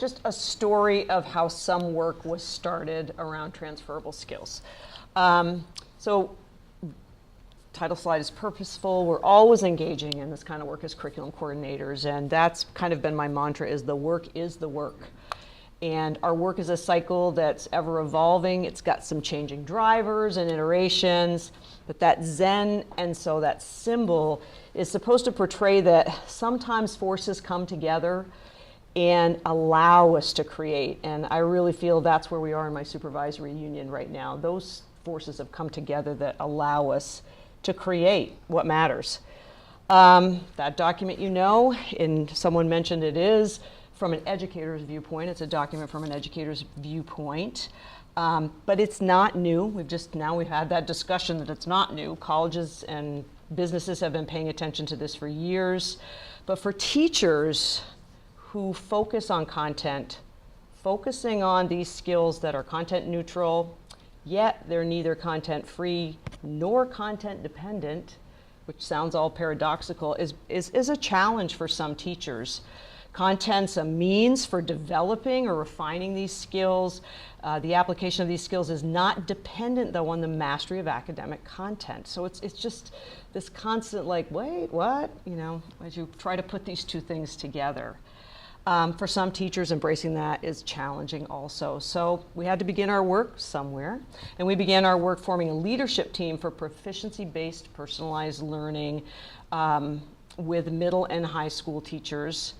just a story of how some work was started around transferable skills. So title slide is purposeful. We're always engaging in this kind of work as curriculum coordinators, and that's kind of been my mantra, is the work is the work. And our work is a cycle that's ever evolving. It's got some changing drivers and iterations, but that Zen, and so that symbol is supposed to portray that sometimes forces come together and allow us to create. And I really feel that's where we are in my supervisory union right now. Those forces have come together that allow us to create what matters. That document, and someone mentioned it is from an educator's viewpoint. It's a document from an educator's viewpoint, but it's not new. We've had that discussion that it's not new. Colleges and businesses have been paying attention to this for years, but for teachers who focus on content, focusing on these skills that are content neutral, yet they're neither content free nor content dependent, which sounds all paradoxical, is a challenge for some teachers. Content's a means for developing or refining these skills. The application of these skills is not dependent, though, on the mastery of academic content. So it's just this constant, like, wait, what? As you try to put these two things together. For some teachers, embracing that is challenging also. So we had to begin our work somewhere, and we began our work forming a leadership team for proficiency-based personalized learning with middle and high school teachers.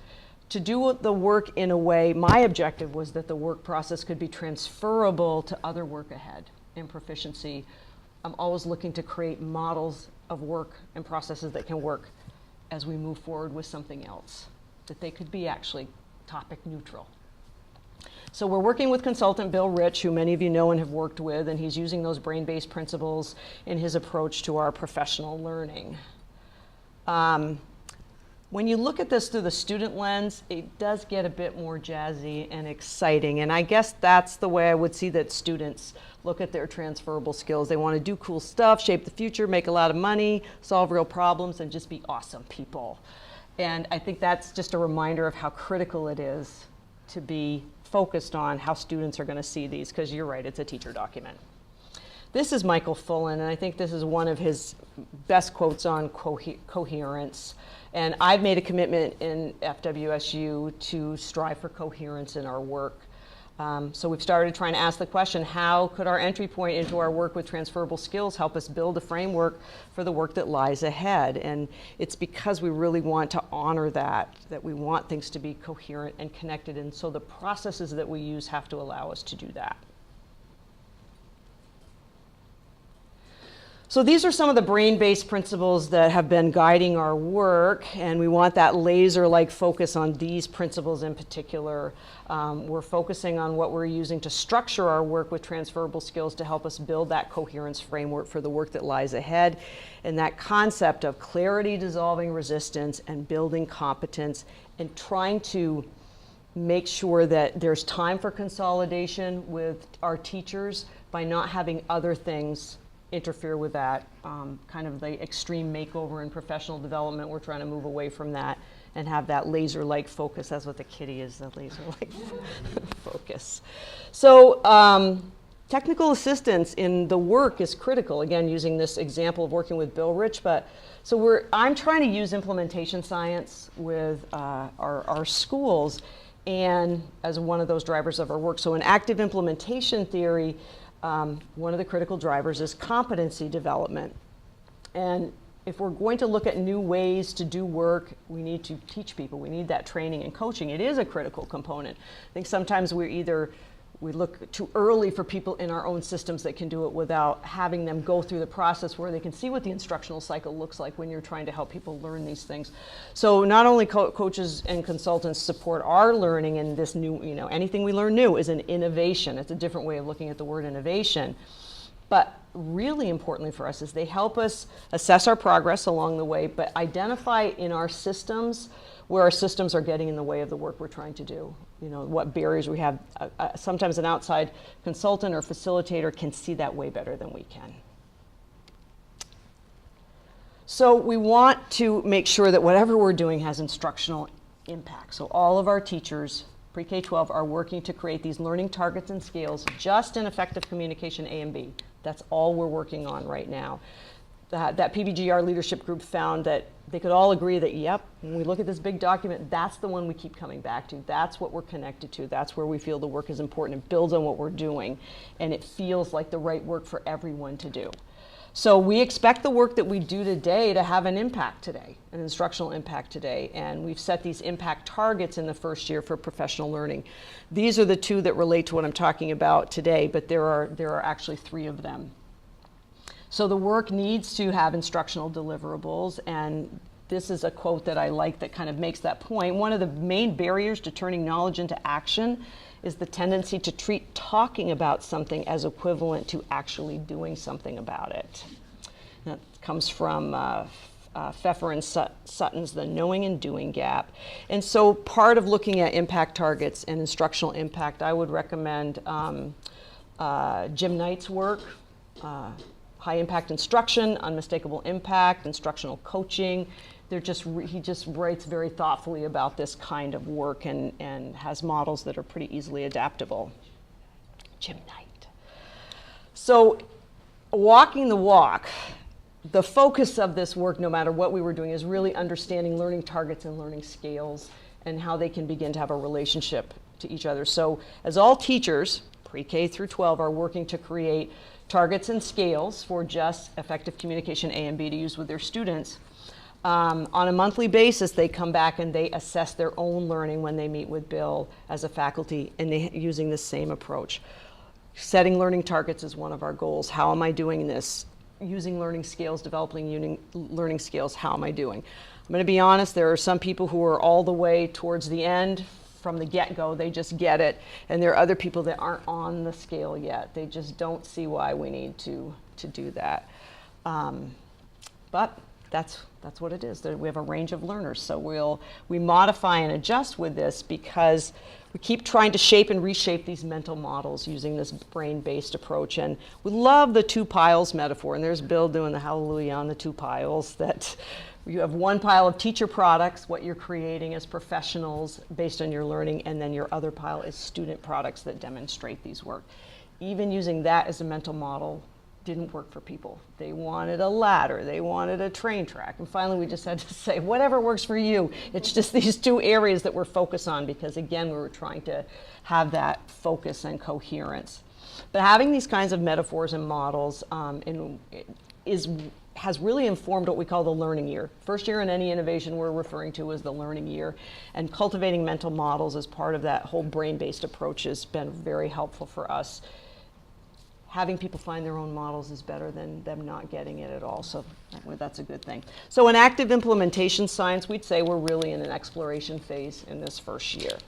To do the work in a way, my objective was that the work process could be transferable to other work ahead in proficiency. I'm always looking to create models of work and processes that can work as we move forward with something else, that they could be actually topic neutral. So we're working with consultant Bill Rich, who many of you know and have worked with, and he's using those brain-based principles in his approach to our professional learning. When you look at this through the student lens, it does get a bit more jazzy and exciting, and I guess that's the way I would see that students look at their transferable skills. They want to do cool stuff, shape the future, make a lot of money, solve real problems, and just be awesome people. And I think that's just a reminder of how critical it is to be focused on how students are going to see these, because you're right, it's a teacher document. This is Michael Fullen, and I think this is one of his best quotes on coherence. And I've made a commitment in FWSU to strive for coherence in our work. So we've started trying to ask the question, how could our entry point into our work with transferable skills help us build a framework for the work that lies ahead? And it's because we really want to honor that we want things to be coherent and connected, and so the processes that we use have to allow us to do that. So these are some of the brain-based principles that have been guiding our work, and we want that laser-like focus on these principles in particular. We're focusing on what we're using to structure our work with transferable skills to help us build that coherence framework for the work that lies ahead, and that concept of clarity dissolving resistance and building competence, and trying to make sure that there's time for consolidation with our teachers by not having other things interfere with that, kind of the extreme makeover in professional development. We're trying to move away from that and have that laser-like focus. That's what the kitty is, the laser-like focus. So technical assistance in the work is critical, again, using this example of working with Bill Rich. But so I'm trying to use implementation science with our schools and as one of those drivers of our work. So in active implementation theory, one of the critical drivers is competency development. And if we're going to look at new ways to do work, we need to teach people. We need that training and coaching. It is a critical component. I think sometimes we look too early for people in our own systems that can do it without having them go through the process where they can see what the instructional cycle looks like when you're trying to help people learn these things. So not only coaches and consultants support our learning in this new, anything we learn new is an innovation. It's a different way of looking at the word innovation. But really importantly for us is they help us assess our progress along the way, but identify in our systems where our systems are getting in the way of the work we're trying to do. What barriers we have. Sometimes an outside consultant or facilitator can see that way better than we can. So we want to make sure that whatever we're doing has instructional impact. So all of our teachers pre-K-12, are working to create these learning targets and scales just in effective communication A and B. That's all we're working on right now. That PBGR leadership group found that they could all agree that, yep, when we look at this big document, that's the one we keep coming back to. That's what we're connected to. That's where we feel the work is important. It builds on what we're doing, and it feels like the right work for everyone to do. So we expect the work that we do today to have an impact today, an instructional impact today, and we've set these impact targets in the first year for professional learning. These are the two that relate to what I'm talking about today, but there are actually 3 of them. So the work needs to have instructional deliverables, and this is a quote that I like that kind of makes that point. One of the main barriers to turning knowledge into action is the tendency to treat talking about something as equivalent to actually doing something about it. That comes from Pfeffer and Sutton's The Knowing and Doing Gap. And so part of looking at impact targets and instructional impact, I would recommend Jim Knight's work, High Impact Instruction, Unmistakable Impact, Instructional Coaching. He just writes very thoughtfully about this kind of work and has models that are pretty easily adaptable. Jim Knight. So walking the walk, the focus of this work, no matter what we were doing, is really understanding learning targets and learning scales and how they can begin to have a relationship to each other. So as all teachers, pre-K through 12, are working to create targets and scales for just effective communication A and B to use with their students, on a monthly basis, they come back and they assess their own learning when they meet with Bill as a faculty, and using the same approach. Setting learning targets is one of our goals. How am I doing this? Using learning scales, developing learning skills, how am I doing? I'm going to be honest, there are some people who are all the way towards the end. From the get-go, they just get it, and there are other people that aren't on the scale yet. They just don't see why we need to do that. But that's what it is. We have a range of learners, so we modify and adjust with this because we keep trying to shape and reshape these mental models using this brain-based approach. And we love the 2 piles metaphor, and there's Bill doing the hallelujah on the 2 piles, that you have one pile of teacher products, what you're creating as professionals based on your learning, and then your other pile is student products that demonstrate these work. Even using that as a mental model didn't work for people. They wanted a ladder, they wanted a train track, and finally we just had to say, whatever works for you. It's just these 2 areas that we're focused on, because again, we were trying to have that focus and coherence. But having these kinds of metaphors and models has really informed what we call the learning year. First year in any innovation we're referring to as the learning year, and cultivating mental models as part of that whole brain-based approach has been very helpful for us. Having people find their own models is better than them not getting it at all, so that's a good thing. So in active implementation science, we'd say we're really in an exploration phase in this first year.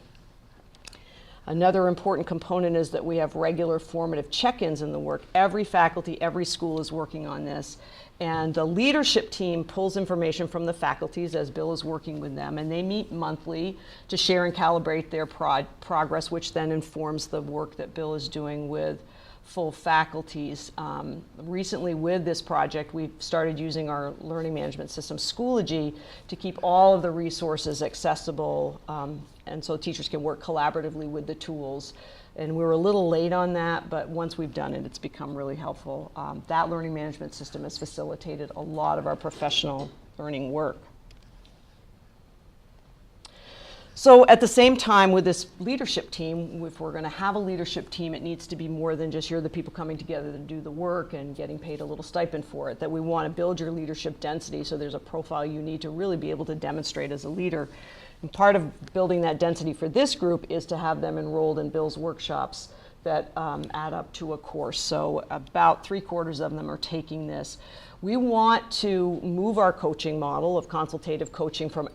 Another important component is that we have regular formative check-ins in the work. Every faculty, every school is working on this, and the leadership team pulls information from the faculties as Bill is working with them, and they meet monthly to share and calibrate their progress, which then informs the work that Bill is doing with full faculties. Recently with this project, we've started using our learning management system, Schoology, to keep all of the resources accessible, and so teachers can work collaboratively with the tools. And we were a little late on that, but once we've done it, it's become really helpful. That learning management system has facilitated a lot of our professional learning work. So at the same time with this leadership team, if we're going to have a leadership team, it needs to be more than just you're the people coming together to do the work and getting paid a little stipend for it, that we want to build your leadership density, so there's a profile you need to really be able to demonstrate as a leader. And part of building that density for this group is to have them enrolled in Bill's workshops that add up to a course. So about 3/4 of them are taking this. We want to move our coaching model of consultative coaching from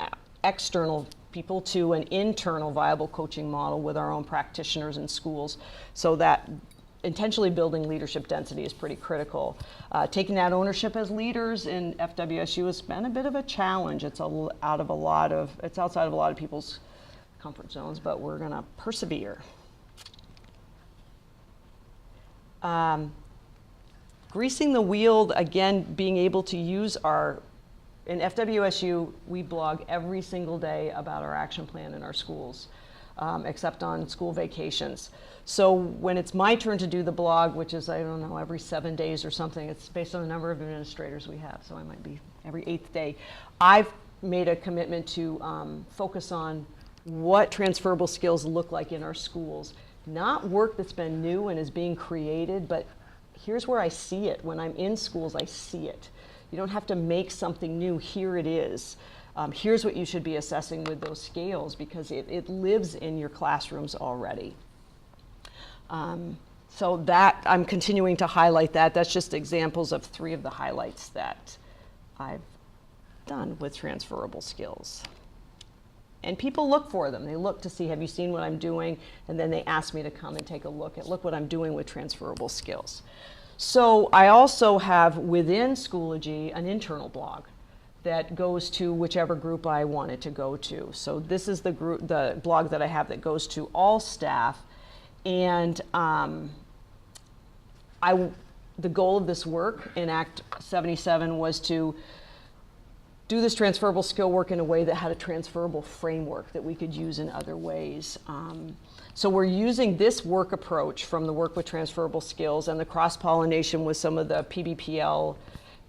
external people to an internal viable coaching model with our own practitioners in schools, so that intentionally building leadership density is pretty critical. Taking that ownership as leaders in FWSU has been a bit of a challenge. It's outside of a lot of people's comfort zones, but we're going to persevere. Greasing the wheel, again, being able to use in FWSU, we blog every single day about our action plan in our schools. except on school vacations. So when it's my turn to do the blog, which is, I don't know, every 7 days or something, it's based on the number of administrators we have, so I might be every 8th day, I've made a commitment to focus on what transferable skills look like in our schools. Not work that's been new and is being created, but here's where I see it. When I'm in schools, I see it. You don't have to make something new. Here it is. Here's what you should be assessing with those scales, because it lives in your classrooms already. So that, I'm continuing to highlight that. That's just examples of 3 of the highlights that I've done with transferable skills. And people look for them. They look to see, have you seen what I'm doing? And then they ask me to come and take a look at, look what I'm doing with transferable skills. So I also have within Schoology an internal blog that goes to whichever group I want it to go to. So this is the group, the blog that I have that goes to all staff. And the goal of this work in Act 77 was to do this transferable skill work in a way that had a transferable framework that we could use in other ways. So we're using this work approach from the work with transferable skills and the cross-pollination with some of the PBPL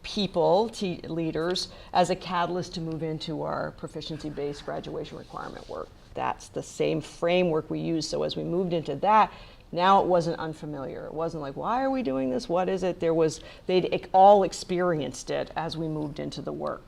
people, leaders, as a catalyst to move into our proficiency-based graduation requirement work. That's the same framework we use. So as we moved into that, now it wasn't unfamiliar. It wasn't like, why are we doing this? What is it? They'd all experienced it as we moved into the work.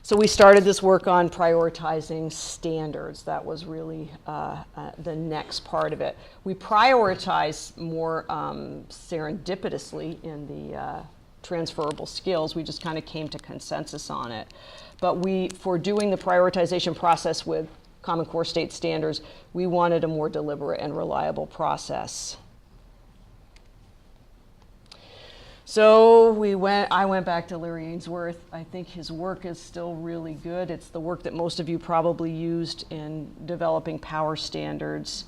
So we started this work on prioritizing standards. That was really the next part of it. We prioritize more serendipitously in the transferable skills. We just kind of came to consensus on it. But for doing the prioritization process with Common Core State Standards, we wanted a more deliberate and reliable process. So I went back to Larry Ainsworth. I think his work is still really good. It's the work that most of you probably used in developing power standards.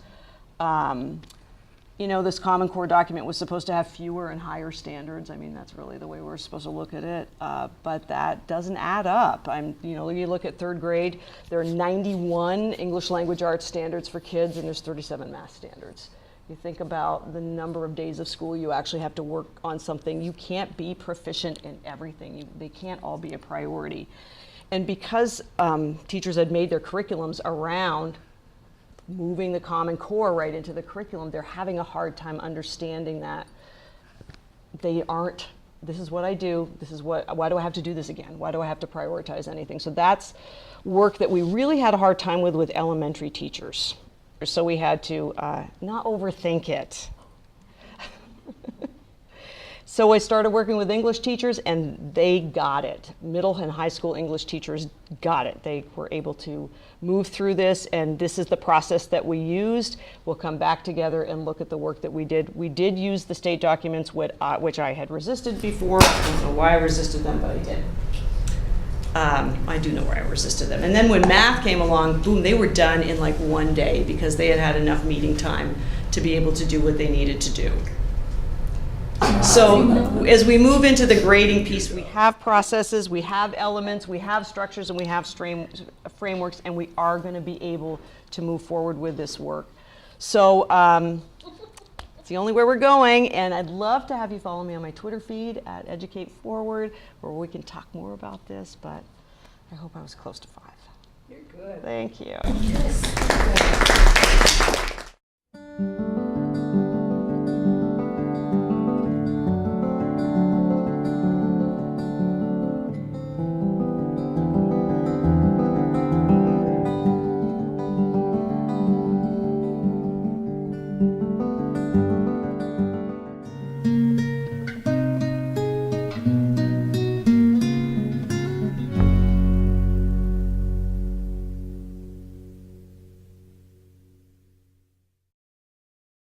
You know, this Common Core document was supposed to have fewer and higher standards. I mean, that's really the way we're supposed to look at it. But that doesn't add up. You look at 3rd grade, there are 91 English language arts standards for kids, and there's 37 math standards. You think about the number of days of school you actually have to work on something. You can't be proficient in everything. They can't all be a priority. And because teachers had made their curriculums around moving the Common Core right into the curriculum, they're having a hard time understanding that they aren't, this is what I do, why do I have to do this again? Why do I have to prioritize anything? So that's work that we really had a hard time with elementary teachers. So we had to not overthink it. So I started working with English teachers, and they got it. Middle and high school English teachers got it. They were able to move through this, and this is the process that we used. We'll come back together and look at the work that we did. We did use the state documents, which I had resisted before. I don't know why I resisted them, but I did. I do know why I resisted them. And then when math came along, boom, they were done in like 1 day because they had had enough meeting time to be able to do what they needed to do. So as we move into the grading piece, we have processes, we have elements, we have structures, and we have frameworks, and we are going to be able to move forward with this work. So it's the only way we're going, and I'd love to have you follow me on my Twitter feed at Educate Forward, where we can talk more about this, but I hope I was close to 5. You're good. Thank you. Yes.